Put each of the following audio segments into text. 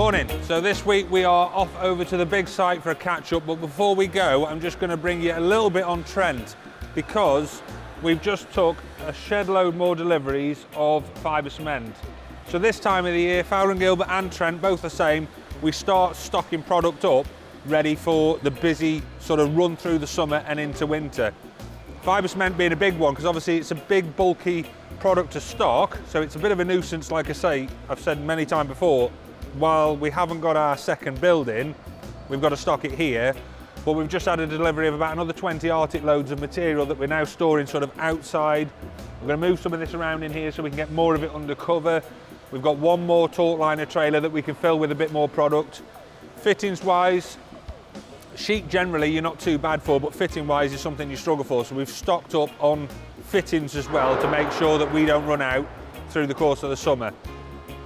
Morning. So this week we are off over to the big site for a catch-up, but before we go, I'm just going to bring you a little bit on Trent, because we've just took a shed load more deliveries of fibre cement. So this time of the year, Fowler and Gilbert and Trent, both the same, we start stocking product up, ready for the busy sort of run through the summer and into winter. Fibre cement being a big one, because obviously it's a big bulky product to stock, so it's a bit of a nuisance. Like I say, I've said many times before, while we haven't got our second building, we've got to stock it here, but we've just had a delivery of about another 20 Arctic loads of material that we're now storing sort of outside. We're going to move some of this around in here so we can get more of it under cover. We've got one more taut liner trailer that we can fill with a bit more product. Fittings wise, sheet generally you're not too bad for, but fitting wise is something you struggle for, so we've stocked up on fittings as well to make sure that we don't run out through the course of the summer.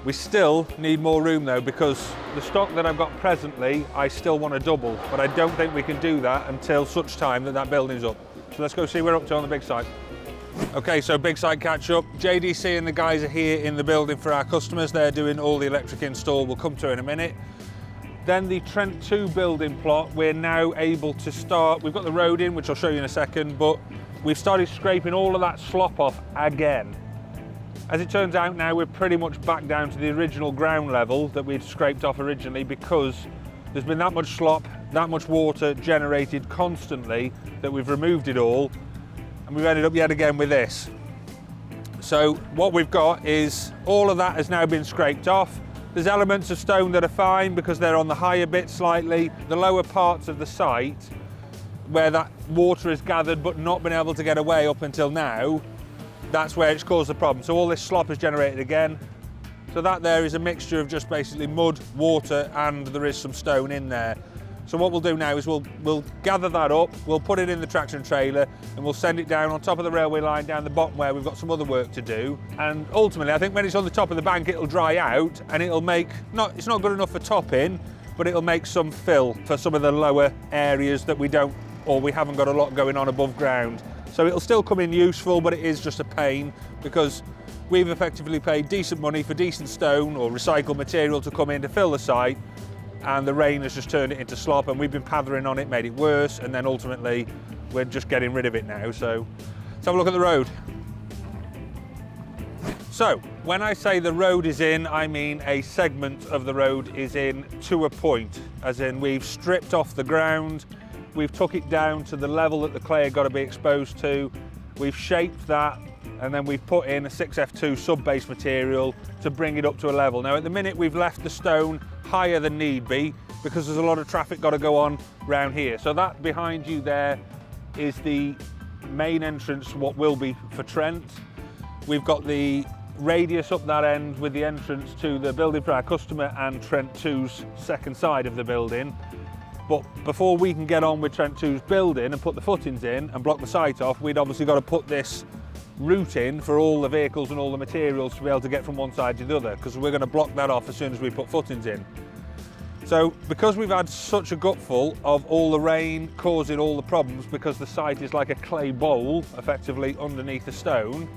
We still need more room though, because the stock that I've got presently, I still want to double, but I don't think we can do that until such time that that building's up. So let's go see what we're up to on the big site. Okay, so big site catch up. JDC and the guys are here in the building for our customers. They're doing all the electric install. We'll come to in a minute. Then the Trent 2 building plot, we're now able to start. We've got the road in, which I'll show you in a second, but we've started scraping all of that slop off again. As it turns out now, we're pretty much back down to the original ground level that we'd scraped off originally, because there's been that much slop, that much water generated constantly that we've removed it all, and we've ended up yet again with this. So what we've got is all of that has now been scraped off. There's elements of stone that are fine because they're on the higher bit slightly. The lower parts of the site where that water is gathered but not been able to get away up until now, that's where it's caused the problem. So all this slop is generated again. So that there is a mixture of just basically mud, water, and there is some stone in there. So what we'll do now is we'll gather that up, we'll put it in the traction trailer, and we'll send it down on top of the railway line down the bottom where we've got some other work to do. And ultimately, I think when it's on the top of the bank, it'll dry out and it'll make, it's not good enough for topping, but it'll make some fill for some of the lower areas that we don't, or we haven't got a lot going on above ground. So it'll still come in useful, but it is just a pain because we've effectively paid decent money for decent stone or recycled material to come in to fill the site, and the rain has just turned it into slop, and we've been pathering on it, made it worse, and then ultimately we're just getting rid of it now. So let's have a look at the road. So when I say the road is in, I mean a segment of the road is in to a point, as in we've stripped off the ground, we've took it down to the level that the clay had got to be exposed to, we've shaped that, and then we've put in a 6F2 sub-base material to bring it up to a level. Now at the minute we've left the stone higher than need be because there's a lot of traffic got to go on round here. So that behind you there is the main entrance, what will be for Trent. We've got the radius up that end with the entrance to the building for our customer and Trent 2's second side of the building. But before we can get on with Trent 2's building and put the footings in and block the site off, we'd obviously got to put this route in for all the vehicles and all the materials to be able to get from one side to the other, because we're going to block that off as soon as we put footings in. So because we've had such a gutful of all the rain causing all the problems, because the site is like a clay bowl effectively underneath the stone,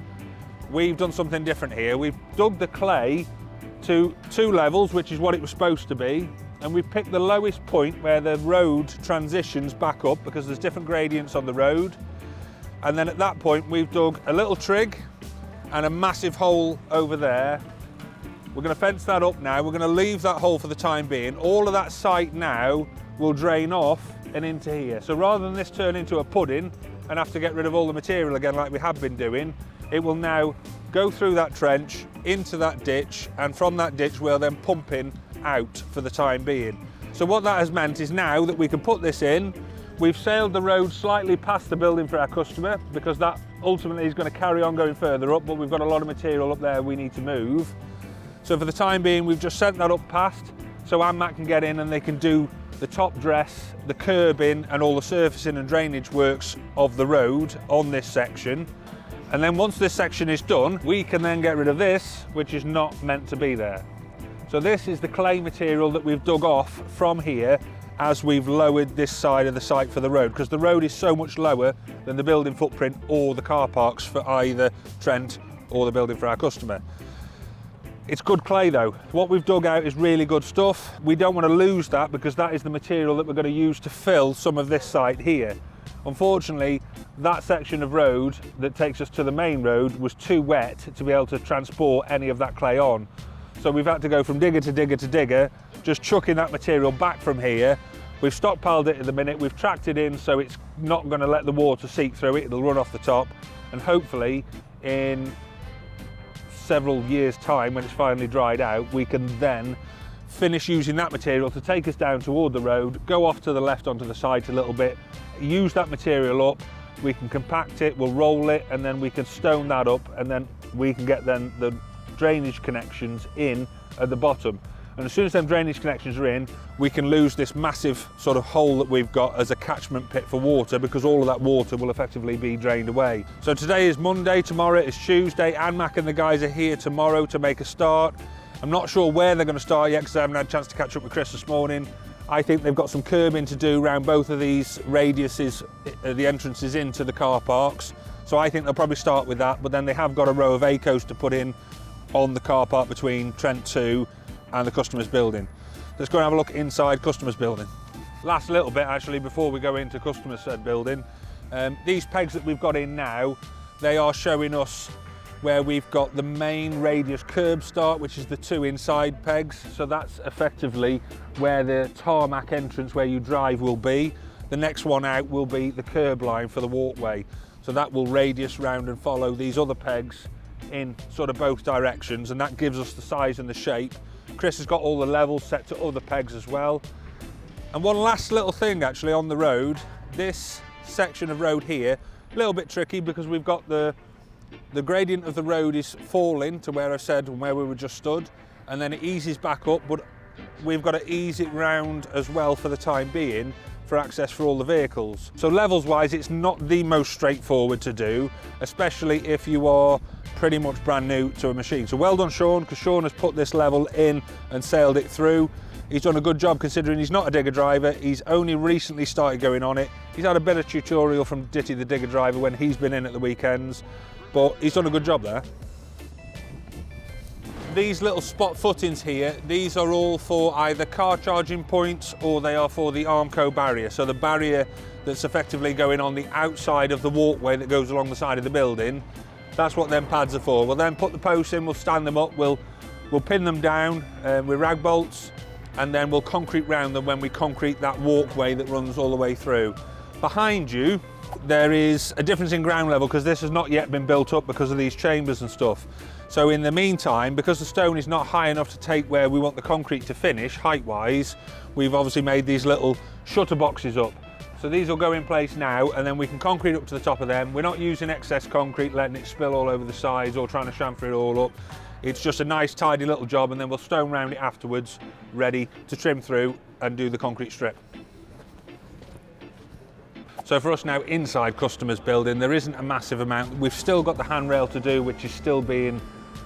we've done something different here. We've dug the clay to 2 levels, which is what it was supposed to be, and we've picked the lowest point where the road transitions back up, because there's different gradients on the road. And then at that point, we've dug a little trig and a massive hole over there. We're going to fence that up now. We're going to leave that hole for the time being. All of that site now will drain off and into here. So rather than this turn into a pudding and have to get rid of all the material again like we have been doing, it will now go through that trench, into that ditch, and from that ditch we'll then pump in out for the time being. So what that has meant is now that we can put this in, we've sailed the road slightly past the building for our customer, because that ultimately is going to carry on going further up, but we've got a lot of material up there we need to move. So for the time being, we've just sent that up past so ANMAC can get in and they can do the top dress, the curbing and all the surfacing and drainage works of the road on this section. And then once this section is done, we can then get rid of this, which is not meant to be there. So this is the clay material that we've dug off from here as we've lowered this side of the site for the road, because the road is so much lower than the building footprint or the car parks for either Trent or the building for our customer. It's good clay though. What we've dug out is really good stuff. We don't want to lose that because that is the material that we're going to use to fill some of this site here. Unfortunately, that section of road that takes us to the main road was too wet to be able to transport any of that clay on. So we've had to go from digger to digger to digger, just chucking that material back from here. We've stockpiled it at the minute, we've tracked it in so it's not going to let the water seep through it, it'll run off the top, and hopefully in several years' time, when it's finally dried out, we can then finish using that material to take us down toward the road, go off to the left onto the sides a little bit, use that material up, we can compact it, we'll roll it, and then we can stone that up, and then we can get then the drainage connections in at the bottom. And as soon as them drainage connections are in, we can lose this massive sort of hole that we've got as a catchment pit for water, because all of that water will effectively be drained away. So today is Monday, tomorrow is Tuesday. ANMAC and the guys are here tomorrow to make a start. I'm not sure where they're going to start yet because I haven't had a chance to catch up with Chris this morning. I think they've got some curbing to do around both of these radiuses, the entrances into the car parks. So I think they'll probably start with that, but then they have got a row of ACOs to put in on the car park between Trent 2 and the customer's building. Let's go and have a look inside customer's building. Last little bit actually before we go into customer's said building. These pegs that we've got in now, they are showing us where we've got the main radius curb start, which is the 2 inside pegs. So that's effectively where the tarmac entrance where you drive will be. The next one out will be the curb line for the walkway. So that will radius round and follow these other pegs in sort of both directions, and that gives us the size and the shape. Chris has got all the levels set to other pegs as well. And one last little thing actually on the road, this section of road here, a little bit tricky because we've got the gradient of the road is falling to where I said where we were just stood, and then it eases back up, but we've got to ease it round as well for the time being for access for all the vehicles. So levels wise, it's not the most straightforward to do, especially if you are pretty much brand new to a machine. So well done Sean, because Sean has put this level in and sailed it through. He's done a good job considering he's not a digger driver. He's only recently started going on it. He's had a bit of tutorial from Ditty the digger driver when he's been in at the weekends, but he's done a good job there. These little spot footings here, these are all for either car charging points or they are for the Armco barrier. So the barrier that's effectively going on the outside of the walkway that goes along the side of the building, that's what them pads are for. We'll then put the posts in, we'll stand them up, we'll pin them down with rag bolts, and then we'll concrete round them when we concrete that walkway that runs all the way through. Behind you, there is a difference in ground level because this has not yet been built up because of these chambers and stuff. So in the meantime, because the stone is not high enough to take where we want the concrete to finish, height-wise, we've obviously made these little shutter boxes up. So these will go in place now, and then we can concrete up to the top of them. We're not using excess concrete, letting it spill all over the sides or trying to chamfer it all up. It's just a nice, tidy little job, and then we'll stone round it afterwards, ready to trim through and do the concrete strip. So for us now inside customers' building, there isn't a massive amount. We've still got the handrail to do, which is still being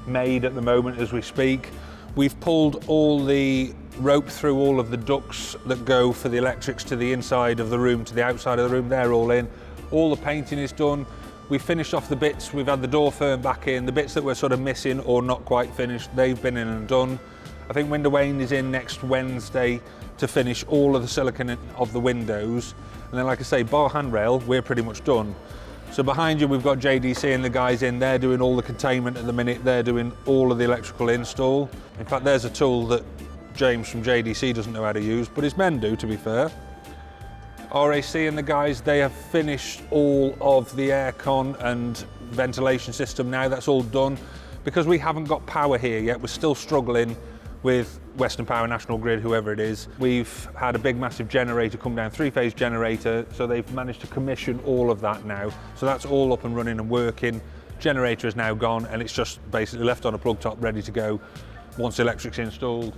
made at the moment as we speak. We've pulled all the rope through all of the ducts that go for the electrics to the inside of the room, to the outside of the room. They're all in. All the painting is done. We've finished off the bits. We've had the door firm back in. The bits that were sort of missing or not quite finished, they've been in and done. I think Window Wayne is in next Wednesday to finish all of the silicone of the windows. And then, like I say, bar handrail, we're pretty much done. So behind you, we've got JDC and the guys in there doing all the containment at the minute. They're doing all of the electrical install. In fact, there's a tool that James from JDC doesn't know how to use, but his men do, to be fair. RAC and the guys, they have finished all of the aircon and ventilation system now. That's all done. Because we haven't got power here yet, we're still struggling with Western Power, National Grid, whoever it is. We've had a big massive generator come down, 3-phase generator, so they've managed to commission all of that now. So that's all up and running and working. Generator is now gone and it's just basically left on a plug top ready to go once the electric's installed.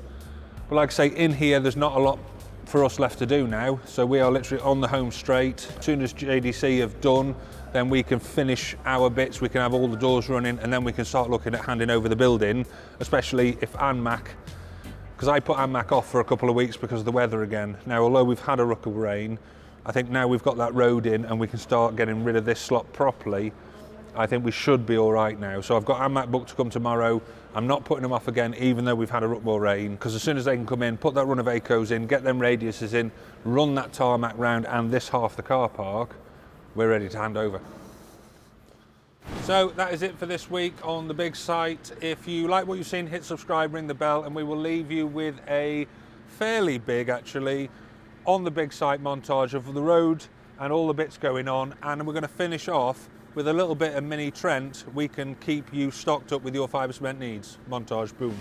But like I say, in here there's not a lot for us left to do now, so we are literally on the home straight. As soon as JDC have done, then we can finish our bits, we can have all the doors running, and then we can start looking at handing over the building, especially if ANMAC, because I put ANMAC off for a couple of weeks because of the weather again. Now, although we've had a ruck of rain, I think now we've got that road in and we can start getting rid of this slot properly, I think we should be all right now. So I've got ANMAC booked to come tomorrow. I'm not putting them off again, even though we've had a ruckmore rain, because as soon as they can come in, put that run of ACOs in, get them radiuses in, run that tarmac round and this half the car park, we're ready to hand over. So that is it for this week on the big site. If you like what you've seen, hit subscribe, ring the bell, and we will leave you with a fairly big, actually, on the big site montage of the road and all the bits going on. And we're going to finish off with a little bit of mini Trent. We can keep you stocked up with your fibre cement needs. Montage, boom.